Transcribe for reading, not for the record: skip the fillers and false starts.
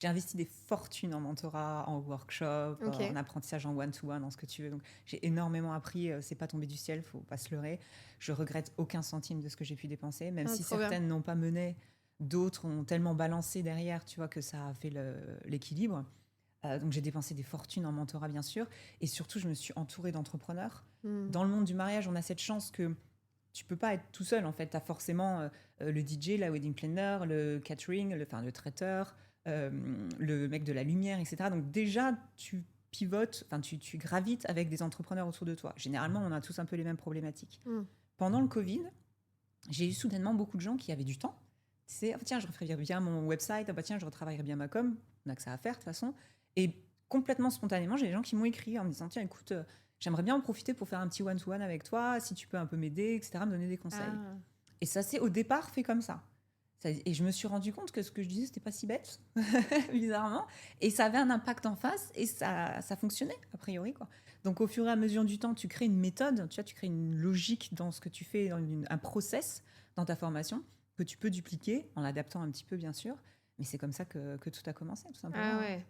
J'ai investi des fortunes en mentorat, en workshop, OK. en apprentissage en one-to-one, en ce que tu veux. Donc, j'ai énormément appris. C'est pas tombé du ciel, faut pas se leurrer. Je regrette aucun centime de ce que j'ai pu dépenser, même Ah, si trop bien. certaines n'ont pas mené, d'autres ont tellement balancé derrière, tu vois, que ça a fait l'équilibre. Donc, j'ai dépensé des fortunes en mentorat, bien sûr. Et surtout, je me suis entourée d'entrepreneurs. Mmh. Dans le monde du mariage, on a cette chance que tu peux pas être tout seul en fait. Tu as forcément le DJ, la wedding planner, le catering, le traiteur, le mec de la lumière, etc. Donc déjà, tu pivotes, tu gravites avec des entrepreneurs autour de toi. Généralement, on a tous un peu les mêmes problématiques. Mmh. Pendant le Covid, j'ai eu soudainement beaucoup de gens qui avaient du temps. C'est, oh, tiens, je referai bien mon website, oh, bah, tiens, je retravaillerai bien ma com. On a que ça à faire de toute façon. Et complètement spontanément, j'ai des gens qui m'ont écrit en me disant, tiens, écoute, j'aimerais bien en profiter pour faire un petit one-to-one avec toi, si tu peux un peu m'aider, etc., me donner des conseils. Ah. Et ça s'est au départ fait comme ça. Et je me suis rendu compte que ce que je disais, c'était pas si bête, bizarrement. Et ça avait un impact en face et ça fonctionnait, a priori, quoi. Donc, au fur et à mesure du temps, tu crées une méthode, tu vois, tu crées une logique dans ce que tu fais, un process dans ta formation que tu peux dupliquer en l'adaptant un petit peu, bien sûr. Mais c'est comme ça que tout a commencé, tout Ah simplement, hein. ouais.